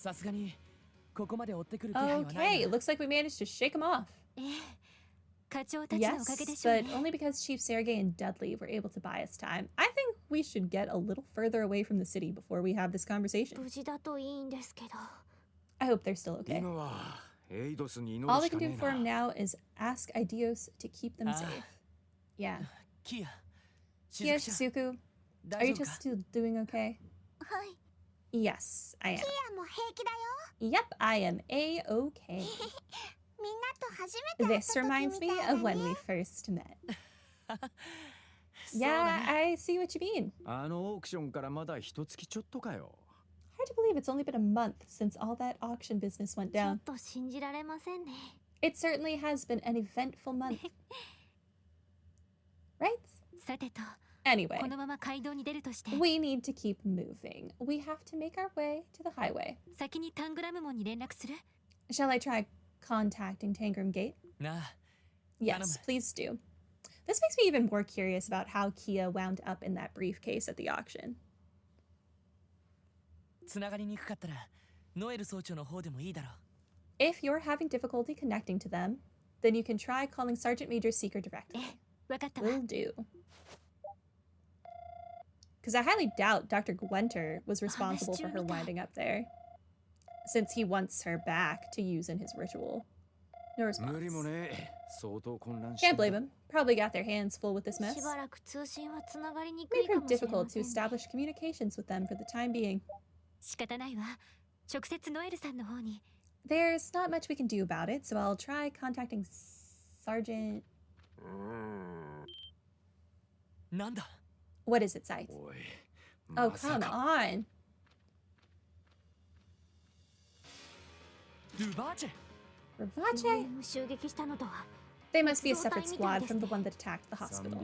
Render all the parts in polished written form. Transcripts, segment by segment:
Okay, it looks like we managed to shake him off. Yes, but only because Chief Sergei and Dudley were able to buy us time. I think we should get a little further away from the city before we have this conversation. I hope they're still okay. All we can do for him now is ask Aidios to keep them safe. Yeah. Kia, Shizuku, are you just still doing okay? Yes, I am. Yep, I am A-okay. This reminds me of when we first met. Yeah, I see what you mean. Hard to believe it's only been a month since all that auction business went down. It certainly has been an eventful month. Right? Anyway, we need to keep moving. We have to make our way to the highway. Shall I try contacting Tangram Gate? Yes, please do. This makes me even more curious about how Kia wound up in that briefcase at the auction. If you're having difficulty connecting to them, then you can try calling Sergeant Major Seeker directly. Will do. Because I highly doubt Dr. Gwenter was responsible for her winding up there, since he wants her back to use in his ritual. No response. Can't blame him. Probably got their hands full with this mess. Made her difficult to establish communications with them for the time being. There's not much we can do about it, so I'll try contacting Sergeant... What is it, Sight? Oh, come on. Ruvache? They must be a separate squad from the one that attacked the hospital.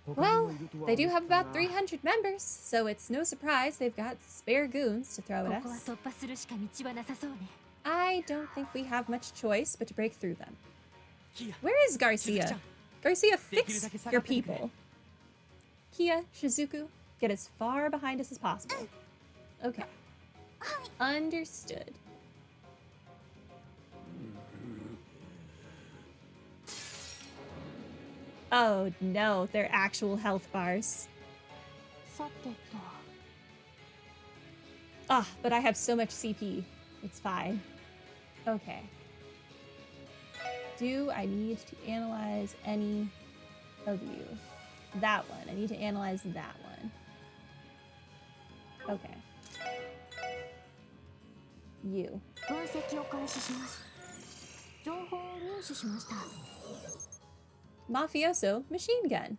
Well, they do have about 300 members, so it's no surprise they've got spare goons to throw at us. I don't think we have much choice but to break through them. Where is Garcia? Garcia, fix your people. Kia, Shizuku, get as far behind us as possible. Okay. Understood. Oh no, they're actual health bars. Ah, but I have so much CP. It's fine. Okay. Do I need to analyze any of you? That one. I need to analyze that one. Okay. You. Mafioso machine gun.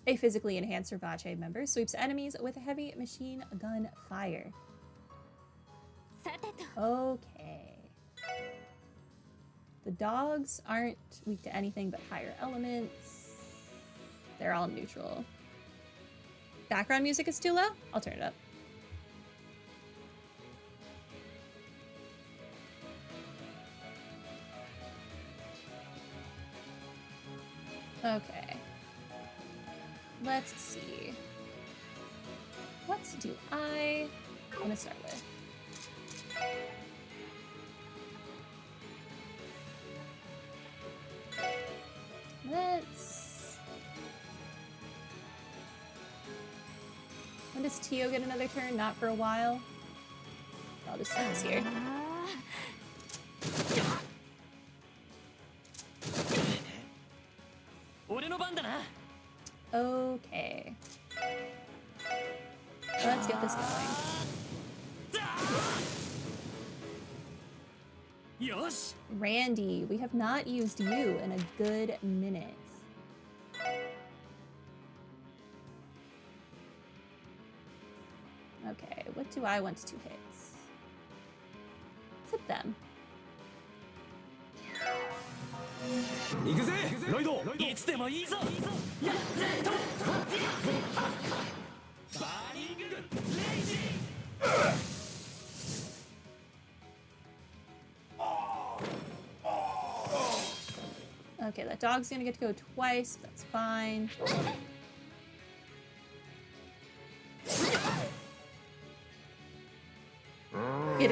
A physically enhanced Ruvache member sweeps enemies with a heavy machine gun fire. Okay. The dogs aren't weak to anything but higher elements. They're all neutral. Background music is too low? I'll turn it up. Okay. Let's see. What do I want to start with? When does Tio get another turn? Not for a while. I'll just set this here. Okay. Let's get this going. Randy, we have not used you in a good minute. Okay, what do I want to hit? Let's hit them. Okay, that dog's gonna get to go twice, that's fine.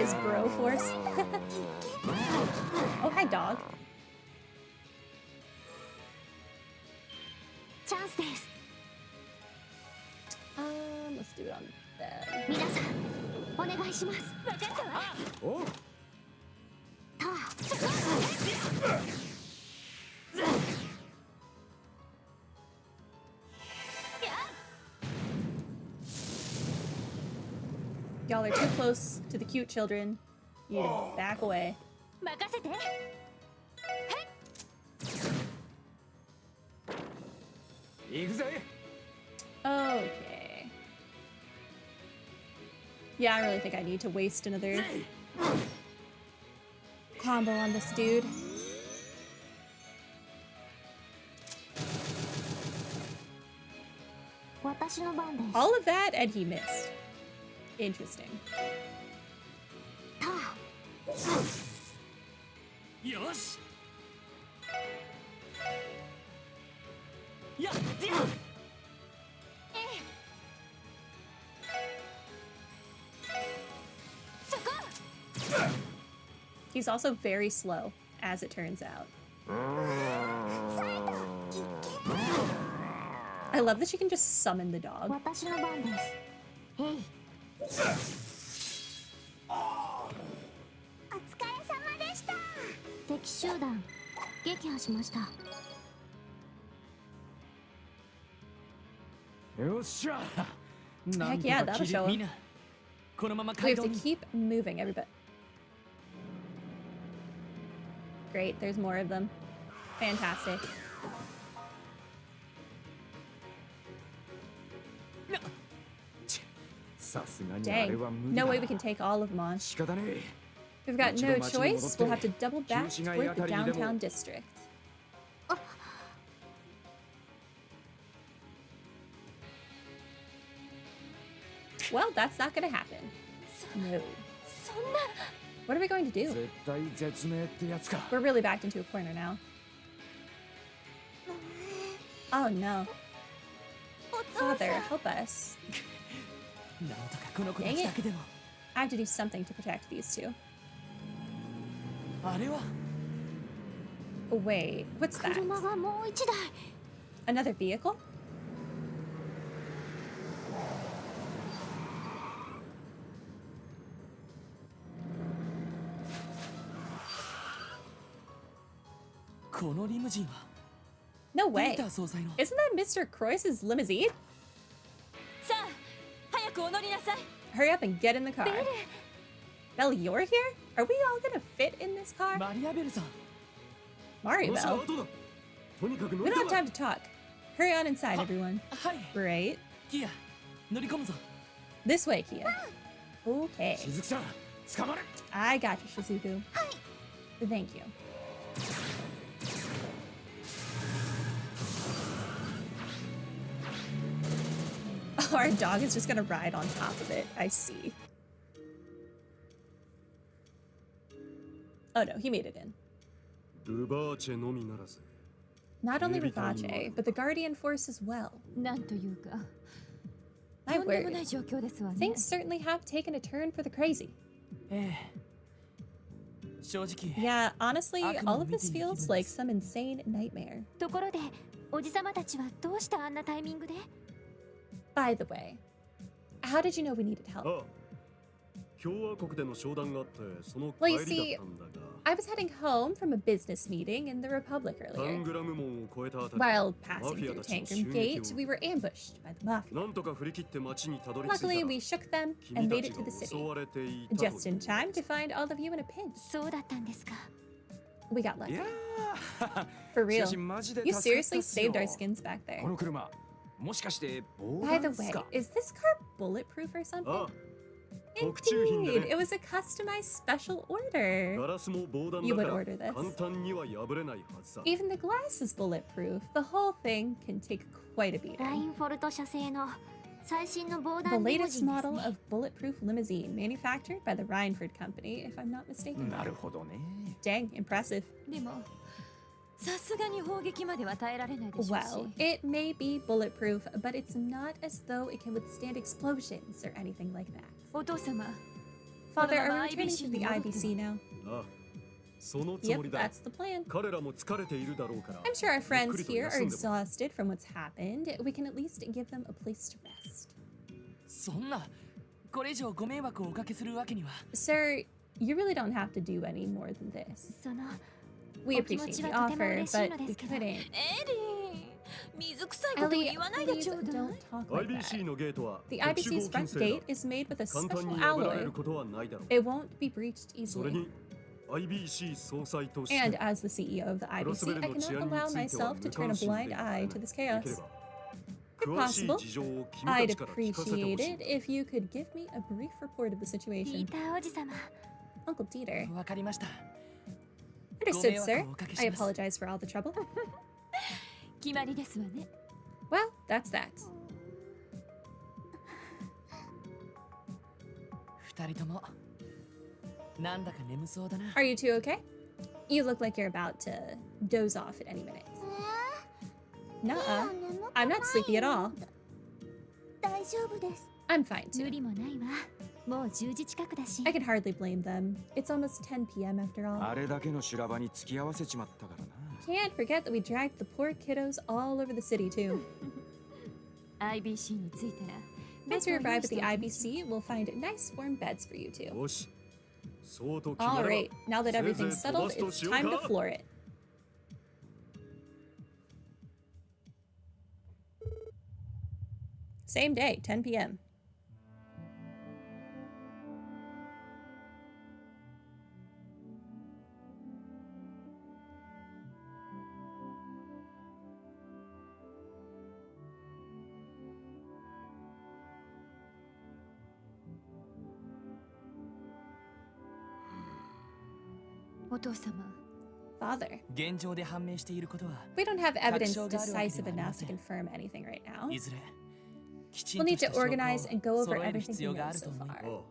his bro force. Oh, hi, dog. Chance です。 Let's do it on them. 皆さんお願いします。分かったわ。おう。たあ。 Y'all are too close to the cute children. You need to back away. 任せて。 行くぜ。 Okay. Yeah, I really think I need to waste another combo on this dude. All of that, and he missed. Interesting. よし。やっ。 He's also very slow, as it turns out. I love that she can just summon the dog. 私の番です。へい。お疲れ様でした。敵集団撃破しました。よっしゃ。 Heck yeah, that'll show him. このまま We have to keep moving, everybody. Great, there's more of them. Fantastic. Dang, no way we can take all of them on. We've got no choice. We'll have to double back toward the downtown district. Well, that's not gonna happen. No. What are we going to do? We're really backed into a corner now. Oh no. Father, help us. Dang it. I have to do something to protect these two. Wait, what's that? Another vehicle? No way. Isn't that Mr. Croiss's limousine? Hurry up and get in the car. Belle, you're here? Are we all gonna fit in this car? Maribel? We don't have time to talk. Hurry on inside, everyone. Right. This way, Kia. Okay. I got you, Shizuku. Thank you. Oh, our dog is just gonna ride on top of it. I see. Oh no, he made it in. Not only Rivache, but the Guardian Force as well. My word. Things certainly have taken a turn for the crazy. Yeah, honestly, all of this feels like some insane nightmare. By the way, how did you know we needed help? Well, you see, I was heading home from a business meeting in the Republic earlier. While passing through Tangram Gate, we were ambushed by the Mafia. Luckily, we shook them and made it to the city, just in time to find all of you in a pinch. We got lucky. For real, you seriously saved our skins back there. By the way, is this car bulletproof or something? Indeed, it was a customized special order. You would order this. Even the glass is bulletproof. The whole thing can take quite a beating. The latest model of bulletproof limousine, manufactured by the Rhineford Company, if I'm not mistaken. Dang, impressive. Well, it may be bulletproof, but it's not as though it can withstand explosions or anything like that. Father, are we returning to the IBC now? ああ、そのつ Yep, もりだ。 that's the plan. 彼らも疲れているだろうから。 I'm sure our friends ゆっくりと here are 休んでも exhausted from what's happened. We can at least give them a place to rest. そんなこれ以上ご迷惑をおかけするわけには。 Sir, you really don't have to do any more than this. その We お気持 appreciate ち the はとても offer, 嬉しい but ので we すけど couldn't. エリー水臭いことを Ellie, 言わないで please ちょうだい don't talk like IBC that. のゲートは The 特殊 IBC's 合金 front 製だ。 gate is made with a 簡単 special に破られ alloy. ることはないだろう。 It won't be breached それ easily. に IBC 総裁として And as the CEO of the クロス IBC, ベル I の治 cannot 安に allow ついては myself to 無 turn a 関心 blind で eye to this できれ chaos. ば詳しい Possible. 事情を君た I'd ちから聞かせてほ appreciate しい。 it if you could give me a brief report of the ピ situation. ーターおじさま Uncle Dieter. わかりました。 Understood, sir. ご迷惑をおかけします I apologize for all the trouble. 決まりですわね Well, that's that. 二人ともなんだか眠そうだな。 Are you two okay? You look like you're about to doze off at any minute. Nuh-uh. I'm not sleepy at all. 大丈夫です I'm fine 無 too. 理もないわもう10時近くだし I can hardly blame them. It's almost 10 p.m. after all. あれだけの修羅場に付き合わせちまったからな。 Can't forget that we dragged the poor kiddos all over the city too. IBC に着いたら Once we ベッドを arrive 用意 at して the おきましょ IBC, we'll find nice warm beds for you two. よし。そうと決まれば Alright, now that everything's せいぜい settled, 飛ばすと it's しよう time to か。 floor it. Same day, 10 p.m. Father, 現状で判明していることは we don't have evidence 確証があるわけで decisive はありま enough せ to ん。 confirm anything right now. いずれきち We'll んと need した to 証拠 organize and go を over 揃える everything 必 we 要が know あると so 思い あ far. あ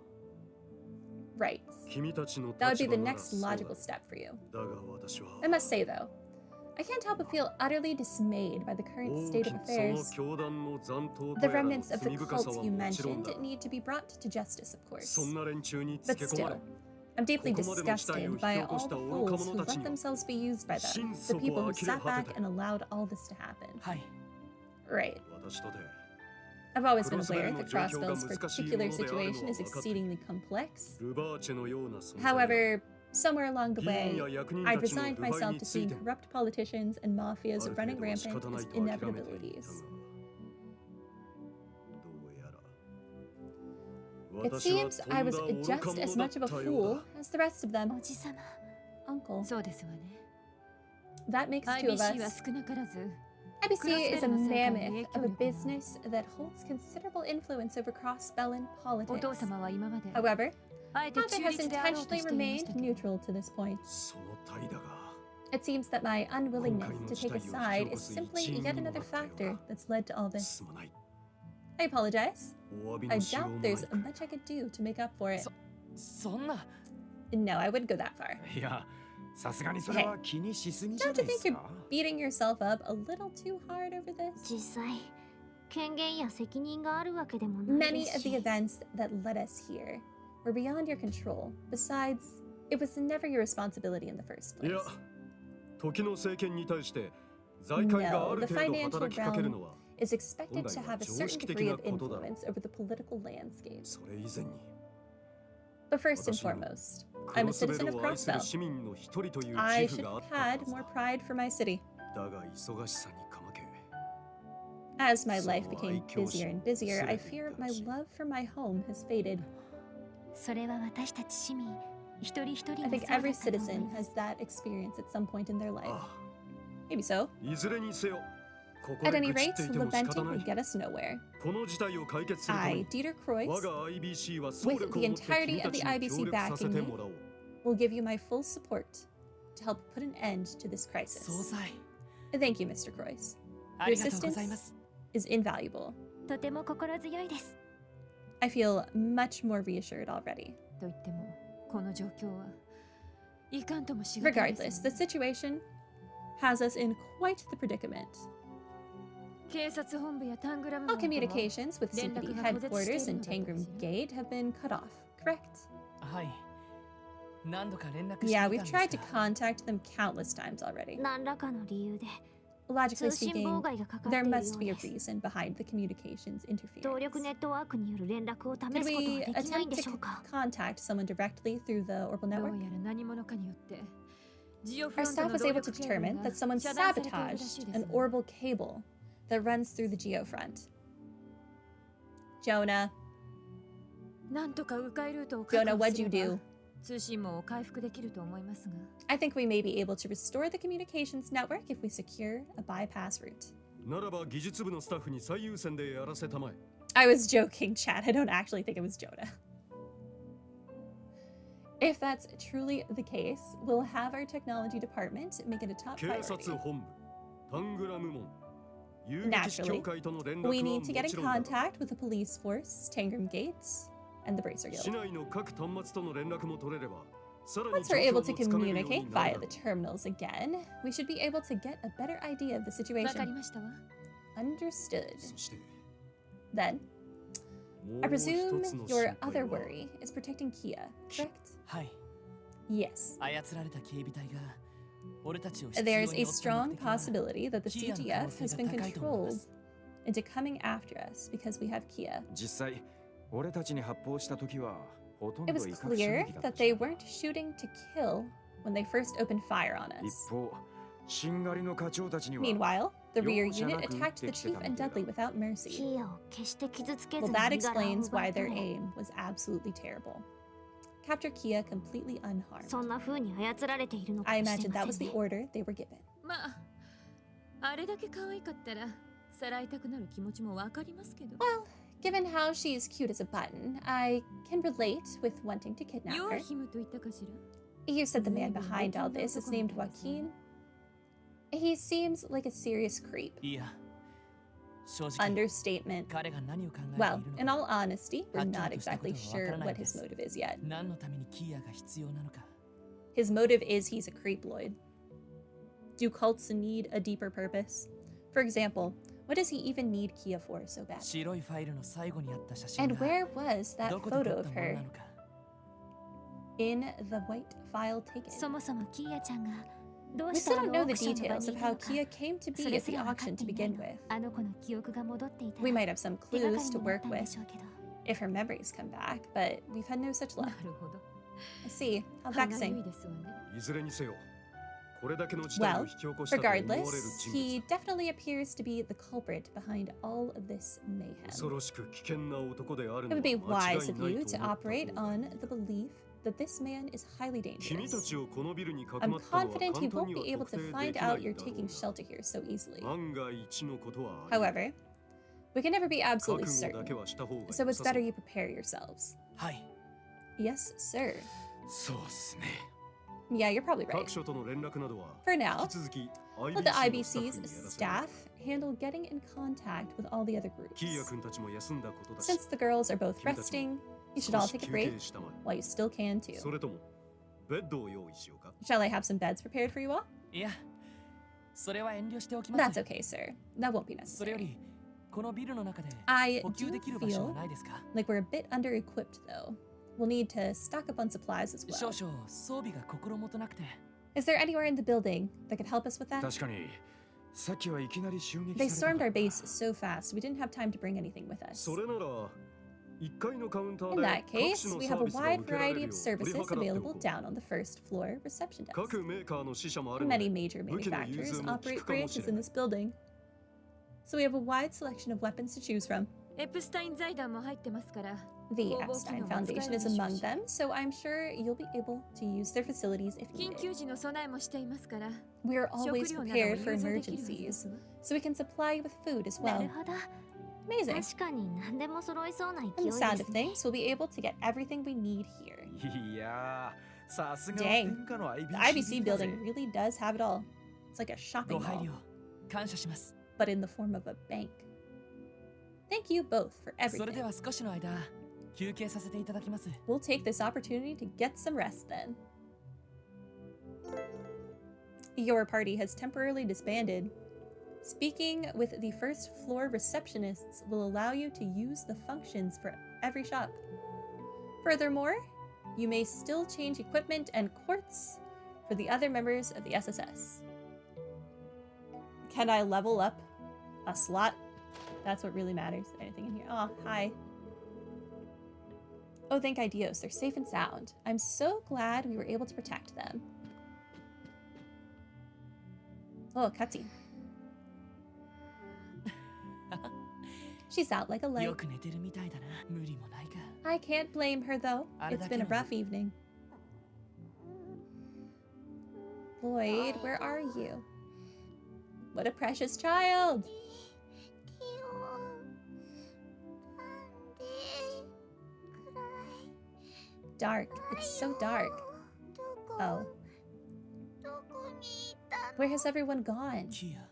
Right. 君たちの That would 立 be the 場なら next そうだ。 logical step for you. だが私は I must say, though, I can't help but feel utterly dismayed by the current 大 state き of その affairs. 教団の残党 The とやらの remnants of 罪 the 深さ cults は you もちろん mentioned だ。 need to be brought to justice, of course. そんな連中につ But け込まれ still, I'm deeply ここまでの事態を disgusted 引き by 起こ all し the た愚か fools 者 who たち let には themselves be used by them, 心 the 底 people who 呆れ sat 果 back てた。 and allowed all this to happen. はい。 Right. 私とて I've always been クロスベル aware の that 状況が Crossbell's 難しい particular ものであるのは situation is 分かっている。 exceedingly complex. ルバーチェのような存在が However, somewhere along the 議員 way, や役人 I've たちの resigned 腐敗 myself に to つい seeing て corrupt politicians and あ mafias る running 程度は仕 rampant 方ない as と諦めていたが inevitabilities. どうやら It 私は seems と I ん was だ愚か just as 者だっ much of a たよう fool だ。 as the rest of them. おじさま Uncle. そうですわね That makes two of IBC は us. 少なからず IBC is a Crossbell の成果に mammoth of a 影響力も。 business that holds considerable influence over Crossbellin お politics. 父様は今まで However, あえて Father 中 has 立であろうと intentionally していました remained けど neutral to this point. その態度が It seems that my unwillingness to take a side is simply yet another factor that's led to all this. すまない。 I apologize. お詫び I のしよう doubt もない there's much I could do to make up for it. そんな No, I wouldn't go that far. いや、さすがにそれは気にしすぎじゃ Don't な you いで think す you're か？ beating yourself up a little too hard over this? 実際権限や責任があるわけでもないで Many す of the し events that led us here were beyond your control. Besides, it was never your responsibility in the first いや place. 時の政権に対して財界があ No, る the 程度 financial 働きかける realm のは is expected to have a certain degree of 本来は常識的なことだろう。 influence over the political landscape. それ以前に But first and 私にも foremost, ク I'm ロ a スベ citizen ル of を愛する Crossbell. 市民の一人という I 自負 should があ have ったは had ず more だ。 pride for my city. だが忙しさにかまけ As my life So became I killed busier and busier, I City fear my Dutch. love for my home has faded. それは私たち市民一人一人 I もそう think だ every ったと思い citizen ま has す that experience at some point in their life. あ Maybe so. あいずれにせよここ At で any 愚痴っ rate, ていても仕方 lamenting ない would get us nowhere. この事態を解決するため I, に Dieter 我 Kreuz, が IBC は総 with 力を the 持って entirety 君 of た the ちに IBC 協力させ backing て me, もらおう will give you my full support to help put an end to this 総 crisis. 裁 Thank you, Mr. Kreuz. ありがとうございます Is invaluable. とても心強いです I feel much more reassured already. と言ってもこの状況はいかんともしがたいで Regardless, す the situation has us in quite the predicament. 警察本部やタングラム All 門とも communications with CPD headquarters and Tangram Gate have been cut off, correct? ははい。何度か連絡してみ Yeah, たん we've です tried to が contact them countless times already. 何らかの理由で Logically 通信 speaking, 妨害がかかってい there るよ must う be a です reason behind the communications 動力ネ interference. ットワークによる連絡を試 Did すことは we できないん attempt で to しょうか contact someone directly through the orbital ど network? うやら何者かによってジオフ Our ロント staff の was 動 able 力 to ケーブル determine が that someone 遮断されているらしい sabotaged です an orbital cable that runs through the geofront. Jonah, なんとか迂回ルートを確 Jonah, 保 what'd す you れば do? 通信網を回復できると思いますが I think we may be able to restore the communications network if we secure a bypass route. ならば技術部のスタッフに最優先でやらせたまえ。 I was joking, chat. I don't actually think it was Jonah. If that's truly the case, we'll have our technology department make it a top 警察 priority. 本部、タングラム門、遊撃士協会との連絡は We も need to get ち in ろんだが、 contact with the police force, Tangram Gates, and the Bracer 市 Guild. 内の各端末との連絡も取れれば、さらに Once 状 we're 況 able も to つかめるよう communicate になる via the terminals again, we should be able to get a better idea of the わかり situation. ましたわ Understood. そして、 Then, も I う一 presume つの your 心 other 配は、 worry is protecting Kia, correct? はい Yes. 操られた警備隊が俺たちを執拗に There's 追 a った strong 目的は possibility that the キアの可能 CTF 性 has が been 高いと思いま controlled す into coming after us because we have Kia. 実際俺たちに発砲した時はほとん It ど was 威嚇射 clear 撃だった that they weren't shooting to kill when they first opened fire on 一 us. 方しんがりの課長たちには Meanwhile, the rear 容赦な unit く attacked the 撃ってきて chief た and みたい Dudley だ without mercy. キーを決して傷つけ Well, ずに that 身柄を explains 奪 why った their ね aim was absolutely terrible. Capture Kia completely unharmed. そんな風に操られているのか I もしれ imagine that ま was せん the ね order they were given. まああれだけ可愛かったらさらいたくなる気持ちもわかりますけど Well, given how she's cute as a button, I can relate with wanting to kidnap ヨ her. アヒムと言ったかしら You said the man behind all this is named Joaquin. He seems like a serious creep. いや正直 Understatement. 彼が何を考えてい Well, る in のか all honesty, we're not Actually, exactly sure what his わからないです。 motive is yet. 何のためにキアが必要なのか His motive is he's a creep, Lloyd. Do cults need a deeper purpose? For example, what does he even need Kia for so bad? 白いファイルの最後にあった写真 And が where was that どこで撮 photo っ of たもの her なのか in the white file taken? そもそもキーヤちゃんがどう We して still あ don't の know オー the クションの場 details に of い how たのか Kia came to そ be れ at す the ら分かっ auction て to いない begin の with. あの子の記憶が戻っていた We ら might have some 手がか clues り to になっ work たんで with しょうけど if her memories come back, but we've had no such な luck. るほど I see. How 歯がゆ vexing. いですわねいずれにせよ、これだけの事態を Well, 引き起こしたと思われる regardless, 人 he 物。 definitely appears to be the culprit behind all of this mayhem. 恐ろしく危険な男である It の would be は間違 wise い of ない you と to 思った operate 方が on the belief that this man is highly 君た dangerous. ちをこのビルにかく I'm まったのは confident 簡 he 単 won't に be は able 特 to 定で find きな out い you're だろ taking う shelter here so easily. が万が一のことはあり However, we can never be 覚 absolutely 悟だ certain, けはした方が so 良 it's さそ better う you prepare yourselves. はい Yes, sir. そうっすね Yeah, you're probably right. 各所との連絡などは For 引 now, き続き let the IBC の IBC's スタッフにやらせる staff handle getting in contact with all the other キーヤ groups. 君たちも休んだことだし Since the girls are both 君たちも resting, you should all 少し take a 休 break 憩したまえ while you still can そ too. れともベッドを用意しようか Shall I have some beds prepared for you all? いやそれは遠慮しておきます That's okay, sir. That won't be それよ necessary. りこのビルの中で I 補給 do できる場所は feel ないですか like we're a bit under equipped though. We'll need to stock up on supplies as 少 well. 々装備が心もとなくて Is there anywhere in the building that could help us with that? 確かにさっきはいきなり襲撃 They され stormed た our base so fast, we didn't have time to bring anything with us. それなら1階のカウンター In で that 各 case, 種の we サ have ー a ビスが wide 受けられ variety るよ of う取り services 計らってお available こう down on the first floor reception desk. 各メーカーの支社もあるので Many major 武器の融 manufacturers 通も効 operate くかもし branches れ in ない this building. So we have a wide selection of weapons to choose from. エプスタイン財団も入ってますから The 工房 Epstein 機能も使え Foundation る is でしょう among し them, so I'm sure you'll be able to use their facilities if 緊 needed. 急時の備えもしていますから We're 食 always 料なども prepared for 融通できるはずで emergencies, すわ so we can supply you with food as な well. るほど Amazing. 確かに何でも揃いそうな勢い From で the す sound of ね things, we'll be able to get everything we need here. いやーさすが Dang. 天下の The IBC IBC だぜ building really does have it all. It's like a ご shopping 配 mall, 慮感謝します but in the form of a bank. Thank you both for それで everything. は少しの間休憩させていただきます We'll take this opportunity to get some rest then. Your party has temporarily disbanded. Speaking with the first floor receptionists will allow you to use the functions for every shop. Furthermore, You may still change equipment and quartz for the other members of the SSS. Can I level up a slot? That's what really matters. Anything in here? Oh, hi. Oh, thank Ideos. They're safe and sound. I'm so glad we were able to protect them. Oh, cutscene. She's out like a light. よく寝てるみたいだな。無理もないか。 I can't blame her, though. It's been a rough evening. Lloyd, where are you? What a precious child! キヨなんで暗い Dark. It's so dark. どこ Oh. どこにいたの Where has everyone gone? キア。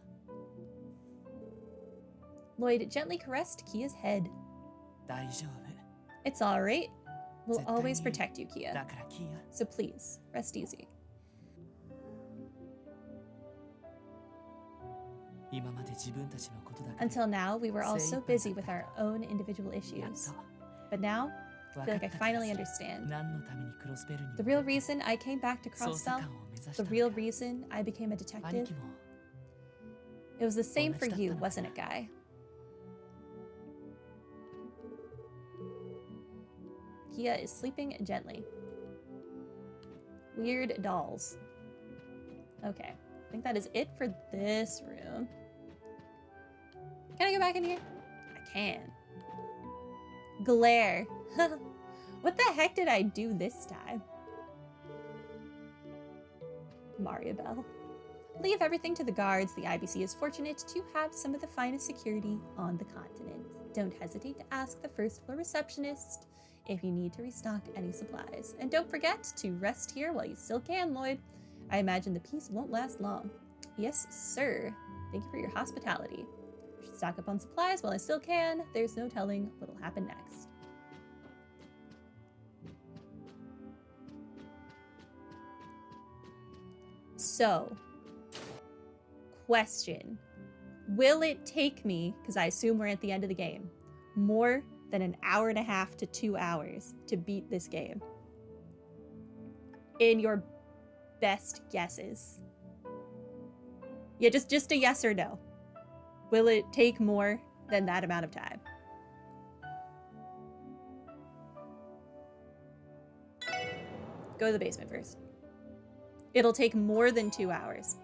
Lloyd gently caressed Kia's head. 大丈夫。 It's alright. We'll 絶対に always protect you, Kia. だからキア。 So please, rest easy. 今まで自分たちのことだけで Until now, we were all so busy with our own individual やっ issues. と But now, I 分 feel か like っ I た気が finally する understand. 何のためにクロスベルに The real reason I came back to 捜査 Crossbell, 官を目指し the た real のか reason I became a 兄 detective, 貴も it was the same for 同じ you, だったのか wasn't it, Guy? Kia is sleeping gently. Weird dolls. Okay, I think that is it for this room. Can I go back in here? I can. Glare. What the heck did I do this time? Mario Bell. Leave everything to the guards. The IBC is fortunate to have some of the finest security on the continent. Don't hesitate to ask the first floor receptionist if you need to restock any supplies. And don't forget to rest here while you still can, Lloyd. I imagine the peace won't last long. Yes, sir. Thank you for your hospitality. I should stock up on supplies while I still can. There's no telling what'll happen next. So, question. Will it take me, because I assume we're at the end of the game, more than an hour and a half to 2 hours to beat this game? In your best guesses. Yeah, just a yes or no. Will it take more than that amount of time? Go to the basement first. It'll take more than 2 hours.